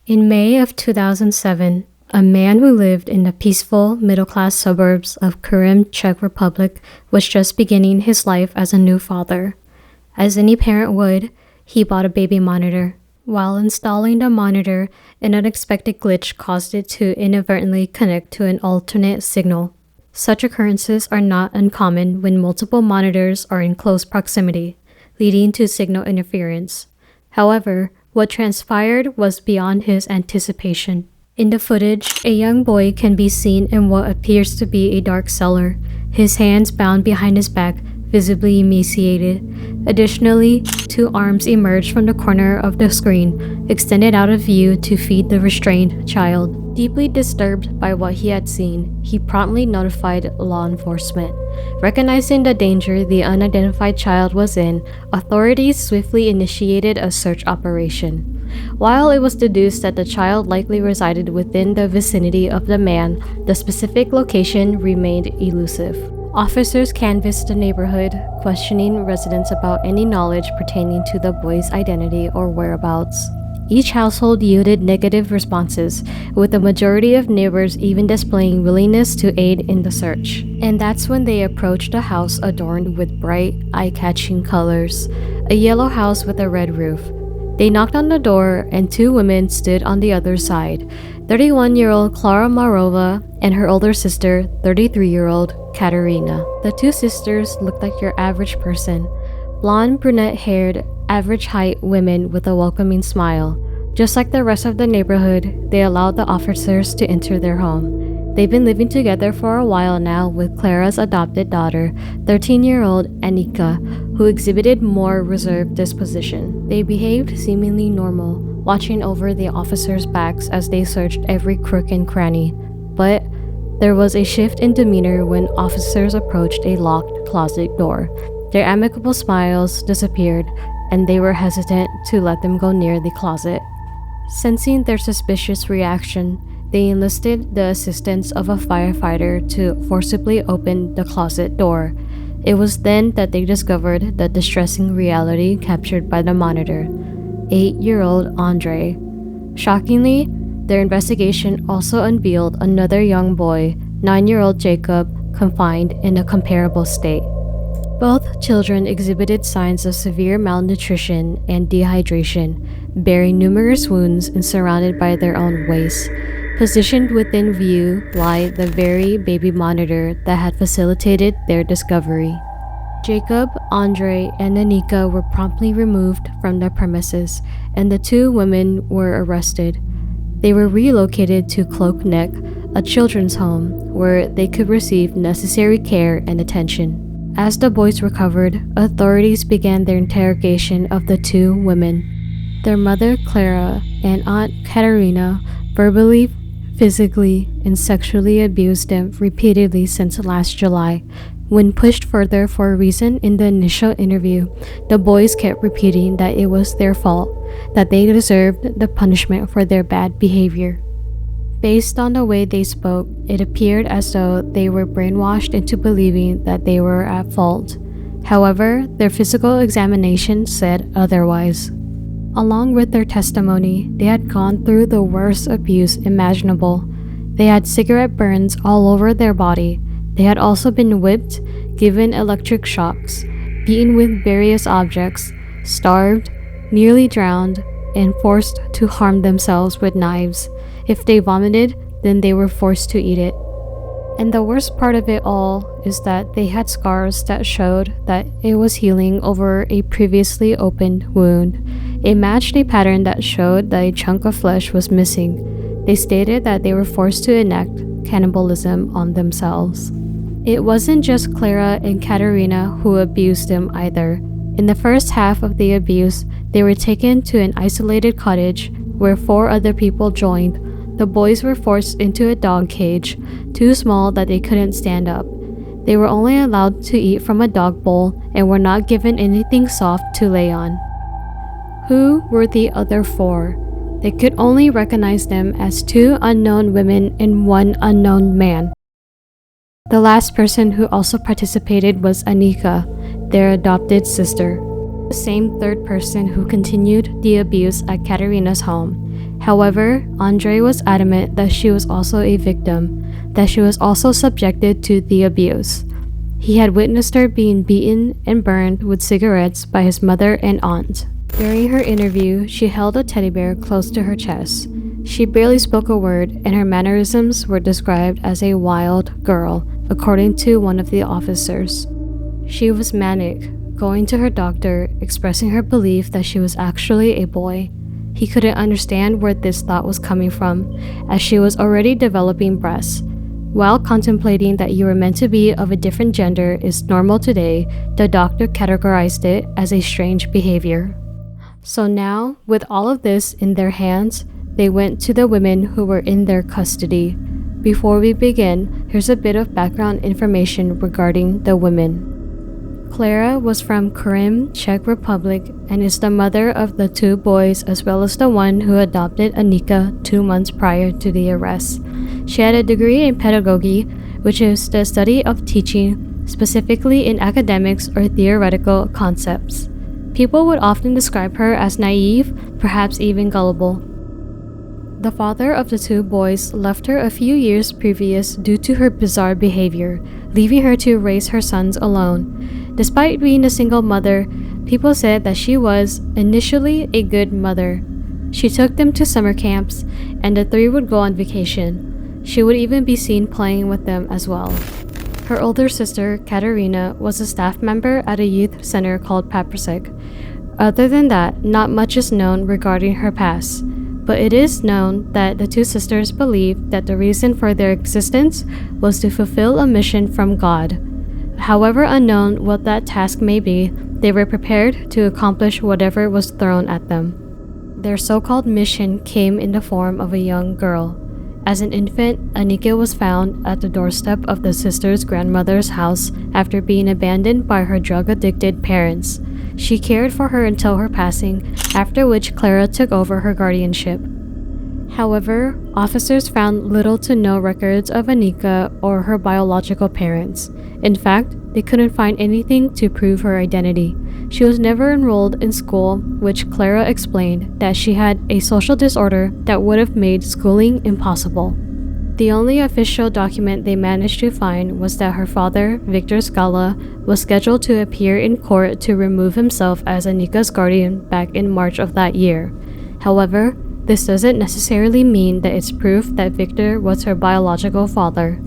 In May of 2007, a man who lived in the peaceful, middle-class suburbs of Krym, Czech Republic, was just beginning his life as a new father. As any parent would, he bought a baby monitor. While installing the monitor, an unexpected glitch caused it to inadvertently connect to an alternate signal. Such occurrences are not uncommon when multiple monitors are in close proximity, leading to signal interference. However, what transpired was beyond his anticipation. In the footage, a young boy can be seen in what appears to be a dark cellar, his hands bound behind his back, visibly emaciated. Additionally, two arms emerged from the corner of the screen, extended out of view to feed the restrained child. Deeply disturbed by what he had seen, he promptly notified law enforcement. Recognizing the danger the unidentified child was in, authorities swiftly initiated a search operation. While it was deduced that the child likely resided within the vicinity of the man, the specific location remained elusive. Officers canvassed the neighborhood, questioning residents about any knowledge pertaining to the boy's identity or whereabouts. Each household yielded negative responses, with the majority of neighbors even displaying willingness to aid in the search. And that's when they approached a house adorned with bright, eye-catching colors, a yellow house with a red roof. They knocked on the door, and two women stood on the other side, 31-year-old Klara Mauerova and her older sister, 33-year-old Katerina. The two sisters looked like your average person, blonde, brunette-haired, average-height women with a welcoming smile. Just like the rest of the neighborhood, they allowed the officers to enter their home. They've been living together for a while now with Klara's adopted daughter, 13-year-old Anika, who exhibited more reserved disposition. They behaved seemingly normal, watching over the officers' backs as they searched every crook and cranny. But there was a shift in demeanor when officers approached a locked closet door. Their amicable smiles disappeared, and they were hesitant to let them go near the closet. Sensing their suspicious reaction, they enlisted the assistance of a firefighter to forcibly open the closet door. It was then that they discovered the distressing reality captured by the monitor: 8-year-old Andre. Shockingly, their investigation also unveiled another young boy, 9-year-old Jacob, confined in a comparable state. Both children exhibited signs of severe malnutrition and dehydration, bearing numerous wounds and surrounded by their own waste. Positioned within view lie the very baby monitor that had facilitated their discovery. Jacob, Andre, and Anika were promptly removed from the premises, and the two women were arrested. They were relocated to Cloak Neck, a children's home, where they could receive necessary care and attention. As the boys recovered, authorities began their interrogation of the two women. Their mother, Klara, and aunt, Katerina, verbally, physically, and sexually abused them repeatedly since last July. When pushed further for a reason in the initial interview, the boys kept repeating that it was their fault, that they deserved the punishment for their bad behavior. Based on the way they spoke, it appeared as though they were brainwashed into believing that they were at fault. However, their physical examination said otherwise. Along with their testimony, they had gone through the worst abuse imaginable. They had cigarette burns all over their body. They had also been whipped, given electric shocks, beaten with various objects, starved, nearly drowned, and forced to harm themselves with knives. If they vomited, then they were forced to eat it. And the worst part of it all is that they had scars that showed that it was healing over a previously opened wound. It matched a pattern that showed that a chunk of flesh was missing. They stated that they were forced to enact cannibalism on themselves. It wasn't just Klara and Katerina who abused them either. In the first half of the abuse, they were taken to an isolated cottage where 4 other people joined. The boys were forced into a dog cage, too small that they couldn't stand up. They were only allowed to eat from a dog bowl and were not given anything soft to lay on. Who were the other 4? They could only recognize them as 2 unknown women and 1 unknown man. The last person who also participated was Anika, their adopted sister, the same third person who continued the abuse at Katerina's home. However, Andre was adamant that she was also a victim, that she was also subjected to the abuse. He had witnessed her being beaten and burned with cigarettes by his mother and aunt. During her interview, she held a teddy bear close to her chest. She barely spoke a word, and her mannerisms were described as a wild girl, according to one of the officers. She was manic, going to her doctor, expressing her belief that she was actually a boy. He couldn't understand where this thought was coming from, as she was already developing breasts. While contemplating that you were meant to be of a different gender is normal today, the doctor categorized it as a strange behavior. So now, with all of this in their hands, they went to the women who were in their custody. Before we begin, here's a bit of background information regarding the women. Klara was from Krym, Czech Republic, and is the mother of the 2 boys as well as the one who adopted Anika 2 months prior to the arrest. She had a degree in pedagogy, which is the study of teaching, specifically in academics or theoretical concepts. People would often describe her as naive, perhaps even gullible. The father of the 2 boys left her a few years previous due to her bizarre behavior, leaving her to raise her sons alone. Despite being a single mother, people said that she was initially a good mother. She took them to summer camps, and the 3 would go on vacation. She would even be seen playing with them as well. Her older sister, Katerina, was a staff member at a youth center called Paprasek. Other than that, not much is known regarding her past. But it is known that the 2 sisters believed that the reason for their existence was to fulfill a mission from God. However unknown what that task may be, they were prepared to accomplish whatever was thrown at them. Their so-called mission came in the form of a young girl. As an infant, Anika was found at the doorstep of the sister's grandmother's house after being abandoned by her drug-addicted parents. She cared for her until her passing, after which Klara took over her guardianship. However, officers found little to no records of Anika or her biological parents. In fact, they couldn't find anything to prove her identity. She was never enrolled in school, which Klara explained that she had a social disorder that would have made schooling impossible. The only official document they managed to find was that her father, Victor Scala, was scheduled to appear in court to remove himself as Anika's guardian back in March of that year. However, this doesn't necessarily mean that it's proof that Victor was her biological father.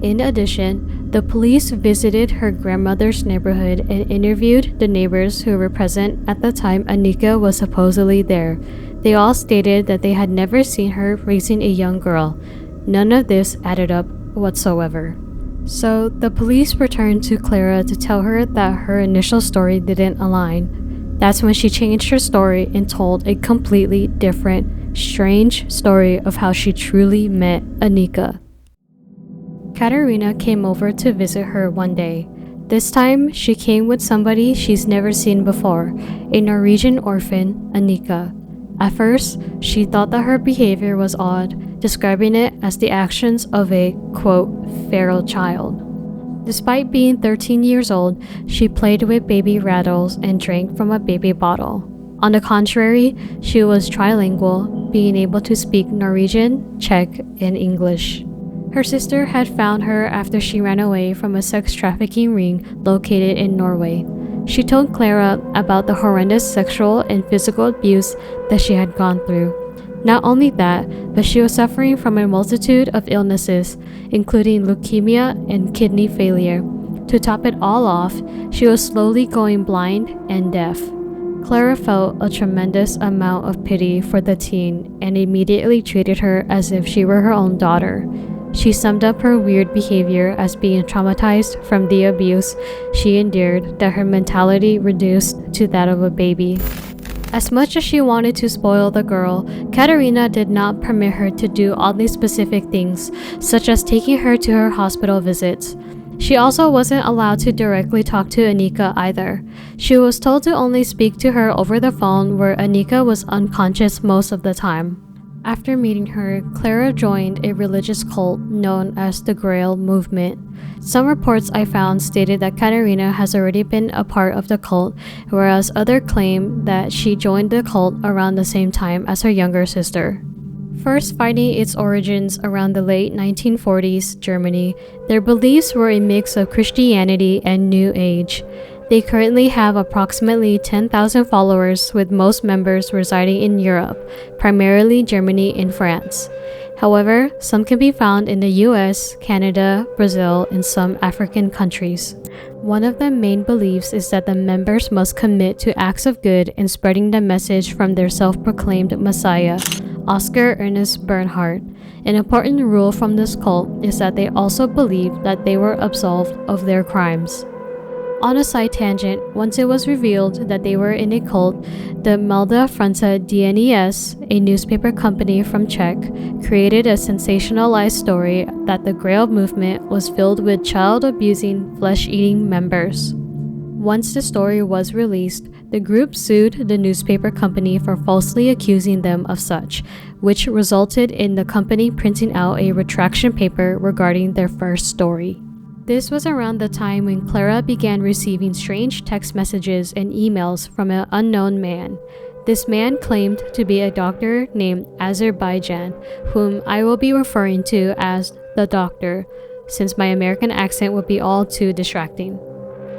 In addition, the police visited her grandmother's neighborhood and interviewed the neighbors who were present at the time Anika was supposedly there. They all stated that they had never seen her raising a young girl. None of this added up whatsoever. So, the police returned to Klara to tell her that her initial story didn't align. That's when she changed her story and told a completely different, strange story of how she truly met Anika. Katerina came over to visit her one day. This time, she came with somebody she's never seen before, a Norwegian orphan, Anika. At first, she thought that her behavior was odd, describing it as the actions of a, quote, feral child. Despite being 13 years old, she played with baby rattles and drank from a baby bottle. On the contrary, she was trilingual, being able to speak Norwegian, Czech, and English. Her sister had found her after she ran away from a sex trafficking ring located in Norway. She told Klara about the horrendous sexual and physical abuse that she had gone through. Not only that, but she was suffering from a multitude of illnesses, including leukemia and kidney failure. To top it all off, she was slowly going blind and deaf. Klara felt a tremendous amount of pity for the teen and immediately treated her as if she were her own daughter. She summed up her weird behavior as being traumatized from the abuse she endured, that her mentality reduced to that of a baby. As much as she wanted to spoil the girl, Katerina did not permit her to do oddly specific things, such as taking her to her hospital visits. She also wasn't allowed to directly talk to Anika either. She was told to only speak to her over the phone, where Anika was unconscious most of the time. After meeting her, Clara joined a religious cult known as the THRLL movement. Some reports I found stated that Katerina has already been a part of the cult, whereas others claim that she joined the cult around the same time as her younger sister. First finding its origins around the late 1940s Germany, their beliefs were a mix of Christianity and New Age. They currently have approximately 10,000 followers, with most members residing in Europe, primarily Germany and France. However, some can be found in the US, Canada, Brazil, and some African countries. One of the main beliefs is that the members must commit to acts of good and spreading the message from their self-proclaimed messiah, Oscar Ernest Bernhardt. An important rule from this cult is that they also believe that they were absolved of their crimes. On a side tangent, once it was revealed that they were in a cult, the Mladá fronta DNES, a newspaper company from Czech, created a sensationalized story that the THRLL movement was filled with child-abusing, flesh-eating members. Once the story was released, the group sued the newspaper company for falsely accusing them of such, which resulted in the company printing out a retraction paper regarding their first story. This was around the time when Clara began receiving strange text messages and emails from an unknown man. This man claimed to be a doctor named Azerbaijan, whom I will be referring to as the doctor, since my American accent would be all too distracting.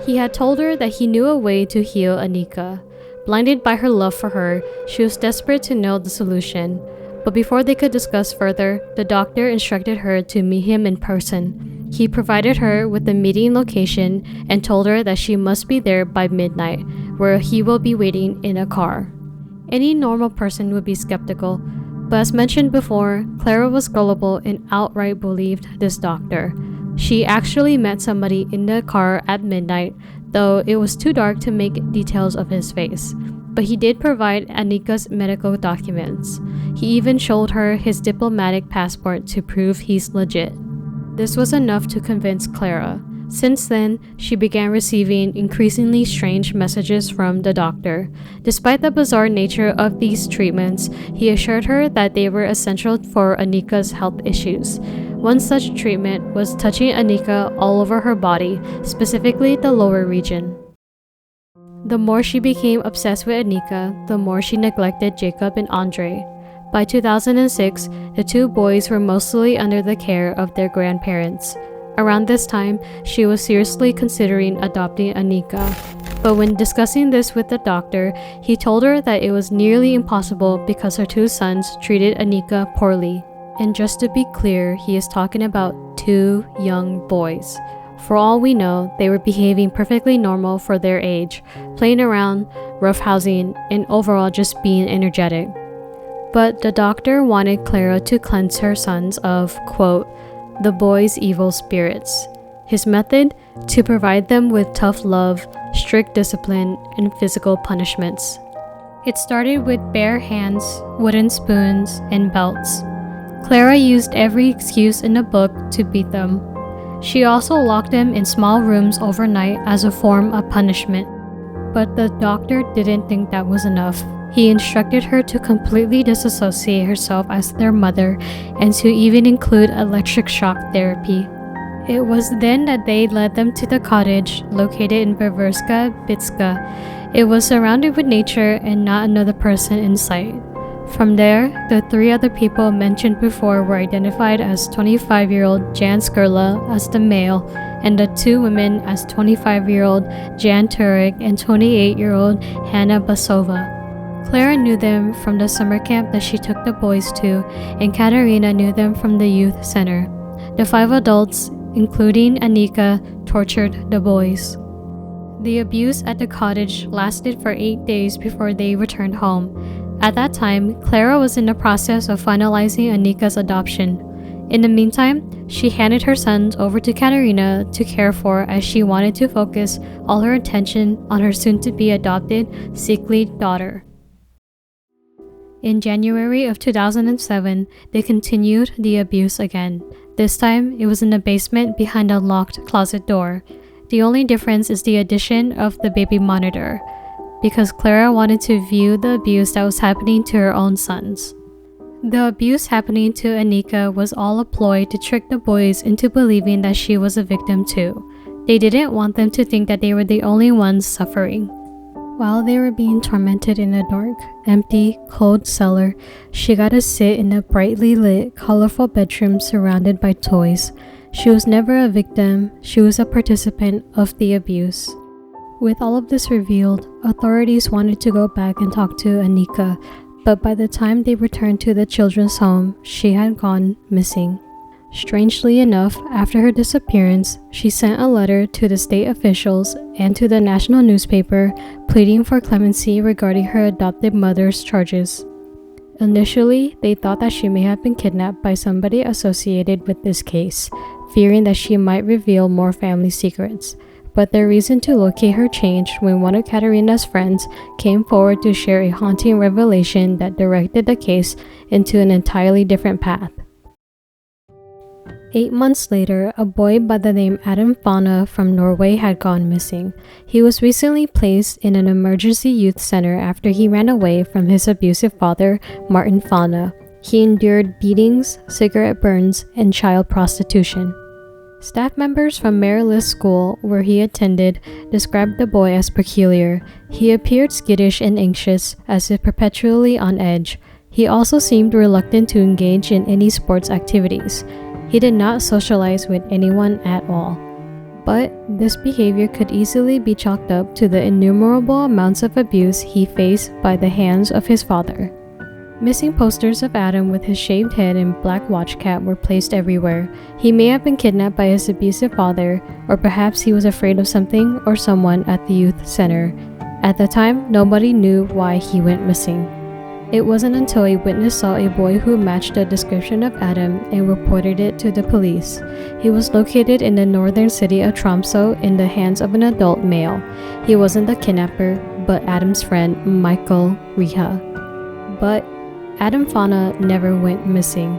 He had told her that he knew a way to heal Anika. Blinded by her love for her, she was desperate to know the solution. But before they could discuss further, the doctor instructed her to meet him in person. He provided her with the meeting location and told her that she must be there by midnight, where he will be waiting in a car. Any normal person would be skeptical, but as mentioned before, Clara was gullible and outright believed this doctor. She actually met somebody in the car at midnight, though it was too dark to make details of his face. But he did provide Anika's medical documents. He even showed her his diplomatic passport to prove he's legit. This was enough to convince Clara. Since then, she began receiving increasingly strange messages from the doctor. Despite the bizarre nature of these treatments, he assured her that they were essential for Anika's health issues. One such treatment was touching Anika all over her body, specifically the lower region. The more she became obsessed with Anika, the more she neglected Jacob and Andre. By 2006, the two boys were mostly under the care of their grandparents. Around this time, she was seriously considering adopting Anika. But when discussing this with the doctor, he told her that it was nearly impossible because her two sons treated Anika poorly. And just to be clear, he is talking about two young boys. For all we know, they were behaving perfectly normal for their age, playing around, roughhousing, and overall just being energetic. But the doctor wanted Clara to cleanse her sons of, quote, the boys' evil spirits. His method? To provide them with tough love, strict discipline, and physical punishments. It started with bare hands, wooden spoons, and belts. Clara used every excuse in the book to beat them. She also locked them in small rooms overnight as a form of punishment. But the doctor didn't think that was enough. He instructed her to completely disassociate herself as their mother and to even include electric shock therapy. It was then that they led them to the cottage located in Bavarska Bitska. It was surrounded with nature and not another person in sight. From there, the three other people mentioned before were identified as 25-year-old Jan Skurla as the male and the two women as 25-year-old Jan Turek and 28-year-old Hanna Basova. Clara knew them from the summer camp that she took the boys to, and Katerina knew them from the youth center. The 5 adults, including Anika, tortured the boys. The abuse at the cottage lasted for 8 days before they returned home. At that time, Clara was in the process of finalizing Anika's adoption. In the meantime, she handed her sons over to Katerina to care for as she wanted to focus all her attention on her soon-to-be adopted, sickly daughter. In January of 2007, they continued the abuse again. This time, it was in the basement behind a locked closet door. The only difference is the addition of the baby monitor, because Clara wanted to view the abuse that was happening to her own sons. The abuse happening to Anika was all a ploy to trick the boys into believing that she was a victim too. They didn't want them to think that they were the only ones suffering. While they were being tormented in a dark, empty, cold cellar, she got to sit in a brightly lit, colorful bedroom surrounded by toys. She was never a victim, she was a participant of the abuse. With all of this revealed, authorities wanted to go back and talk to Anika, but by the time they returned to the children's home, she had gone missing. Strangely enough, after her disappearance, she sent a letter to the state officials and to the national newspaper pleading for clemency regarding her adopted mother's charges. Initially, they thought that she may have been kidnapped by somebody associated with this case, fearing that she might reveal more family secrets. But their reason to locate her changed when one of Katerina's friends came forward to share a haunting revelation that directed the case into an entirely different path. 8 months later, a boy by the name Adam Fauna from Norway had gone missing. He was recently placed in an emergency youth center after he ran away from his abusive father, Martin Fauna. He endured beatings, cigarette burns, and child prostitution. Staff members from Maryland School, where he attended, described the boy as peculiar. He appeared skittish and anxious, as if perpetually on edge. He also seemed reluctant to engage in any sports activities. He did not socialize with anyone at all. But this behavior could easily be chalked up to the innumerable amounts of abuse he faced by the hands of his father. Missing posters of Adam with his shaved head and black watch cap were placed everywhere. He may have been kidnapped by his abusive father, or perhaps he was afraid of something or someone at the youth center. At the time, nobody knew why he went missing. It wasn't until a witness saw a boy who matched the description of Adam and reported it to the police. He was located in the northern city of Tromsø in the hands of an adult male. He wasn't the kidnapper, but Adam's friend, Michael Riha. But Adam Fauna never went missing.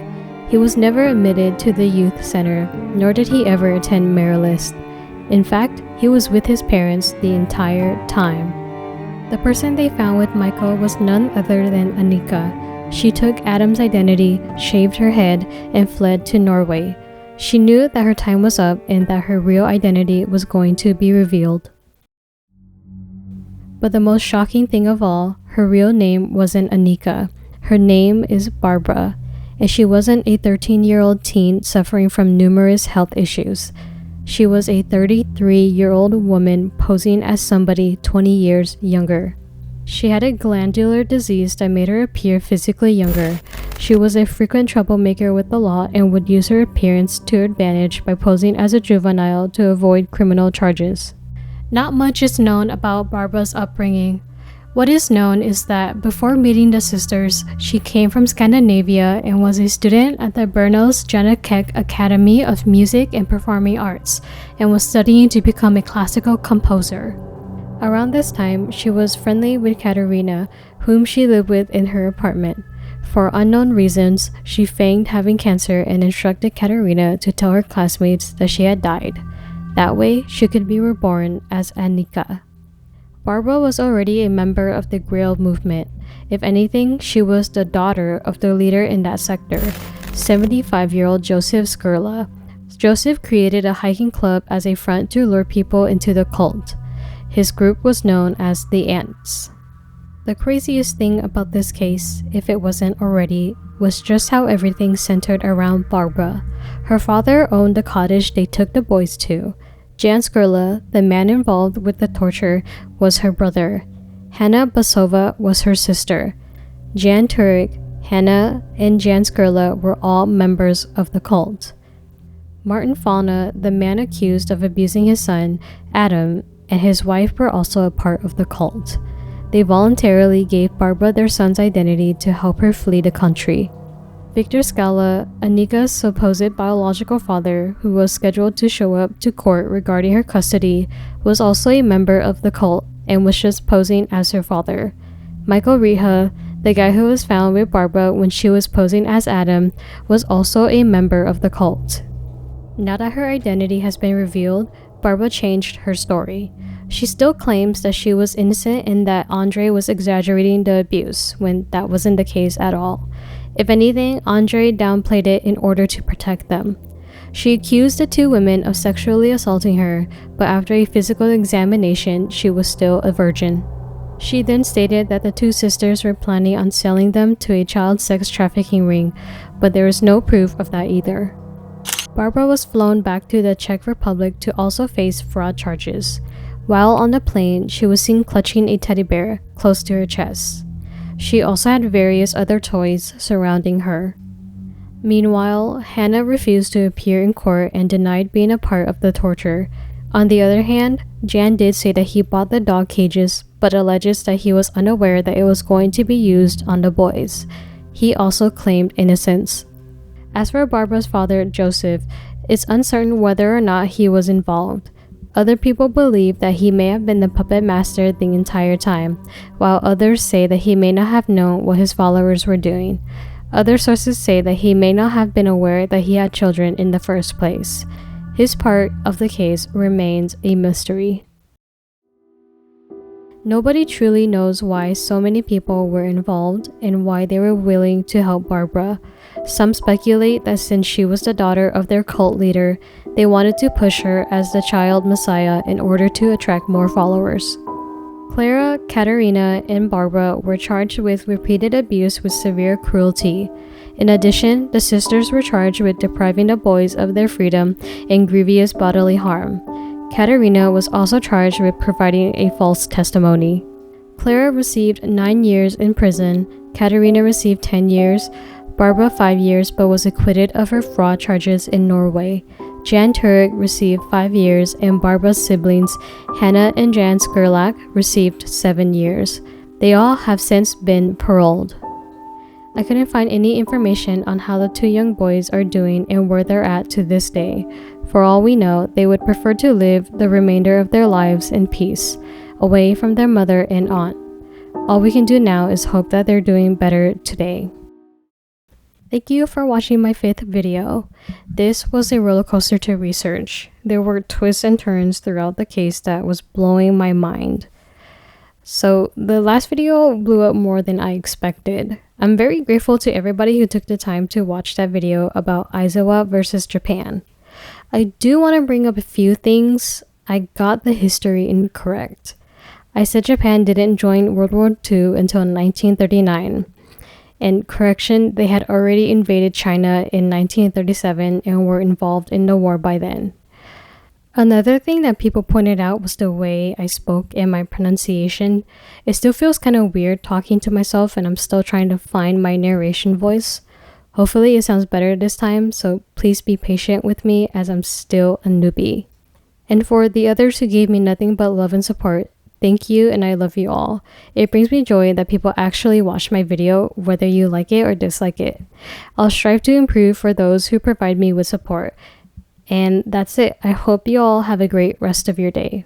He was never admitted to the youth center, nor did he ever attend Maryland. In fact, he was with his parents the entire time. The person they found with Michael was none other than Anika. She took Adam's identity, shaved her head, and fled to Norway. She knew that her time was up and that her real identity was going to be revealed. But the most shocking thing of all, her real name wasn't Anika. Her name is Barbara, and she wasn't a 13-year-old teen suffering from numerous health issues. She was a 33-year-old woman posing as somebody 20 years younger. She had a glandular disease that made her appear physically younger. She was a frequent troublemaker with the law and would use her appearance to her advantage by posing as a juvenile to avoid criminal charges. Not much is known about Barbara's upbringing. What is known is that before meeting the sisters, she came from Scandinavia and was a student at the Brno's Janekek Academy of Music and Performing Arts and was studying to become a classical composer. Around this time, she was friendly with Katerina, whom she lived with in her apartment. For unknown reasons, she feigned having cancer and instructed Katerina to tell her classmates that she had died. That way, she could be reborn as Anika. Barbara was already a member of the Grail movement. If anything, she was the daughter of the leader in that sector, 75-year-old Joseph Skurla. Joseph created a hiking club as a front to lure people into the cult. His group was known as the Ants. The craziest thing about this case, if it wasn't already, was just how everything centered around Barbara. Her father owned the cottage they took the boys to. Jan Skurla, the man involved with the torture, was her brother. Hanna Basova was her sister. Jan Turek, Hanna, and Jan Skurla were all members of the cult. Martin Fauna, the man accused of abusing his son, Adam, and his wife were also a part of the cult. They voluntarily gave Barbara their son's identity to help her flee the country. Victor Scala, Anika's supposed biological father, who was scheduled to show up to court regarding her custody, was also a member of the cult and was just posing as her father. Michael Riha, the guy who was found with Barbara when she was posing as Adam, was also a member of the cult. Now that her identity has been revealed, Barbara changed her story. She still claims that she was innocent and that Andre was exaggerating the abuse, when that wasn't the case at all. If anything, Andre downplayed it in order to protect them. She accused the two women of sexually assaulting her, but after a physical examination, she was still a virgin. She then stated that the two sisters were planning on selling them to a child sex trafficking ring, but there is no proof of that either. Barbara was flown back to the Czech Republic to also face fraud charges. While on the plane, she was seen clutching a teddy bear close to her chest. She also had various other toys surrounding her. Meanwhile, Hannah refused to appear in court and denied being a part of the torture. On the other hand, Jan did say that he bought the dog cages, but alleges that he was unaware that it was going to be used on the boys. He also claimed innocence. As for Barbara's father, Joseph, it's uncertain whether or not he was involved. Other people believe that he may have been the puppet master the entire time, while others say that he may not have known what his followers were doing. Other sources say that he may not have been aware that he had children in the first place. His part of the case remains a mystery. Nobody truly knows why so many people were involved and why they were willing to help Barbara. Some speculate that since she was the daughter of their cult leader, they wanted to push her as the child messiah in order to attract more followers. Clara, Katerina, and Barbara were charged with repeated abuse with severe cruelty. In addition, the sisters were charged with depriving the boys of their freedom and grievous bodily harm. Katerina was also charged with providing a false testimony. Clara received 9 years in prison, Katerina received 10 years, Barbara 5 years but was acquitted of her fraud charges in Norway. Jan Turek received 5 years and Barbara's siblings, Hannah and Jan Skurlak, received 7 years. They all have since been paroled. I couldn't find any information on how the two young boys are doing and where they're at to this day. For all we know, they would prefer to live the remainder of their lives in peace, away from their mother and aunt. All we can do now is hope that they're doing better today. Thank you for watching my 5th video. This was a roller coaster to research. There were twists and turns throughout the case that was blowing my mind. So the last video blew up more than I expected. I'm very grateful to everybody who took the time to watch that video about Aizawa versus Japan. I do want to bring up a few things. I got the history incorrect. I said Japan didn't join World War II until 1939. And correction, they had already invaded China in 1937 and were involved in the war by then. Another thing that people pointed out was the way I spoke and my pronunciation. It still feels kind of weird talking to myself and I'm still trying to find my narration voice. Hopefully it sounds better this time, so please be patient with me as I'm still a newbie. And for the others who gave me nothing but love and support, thank you and I love you all. It brings me joy that people actually watch my video, whether you like it or dislike it. I'll strive to improve for those who provide me with support. And that's it. I hope you all have a great rest of your day.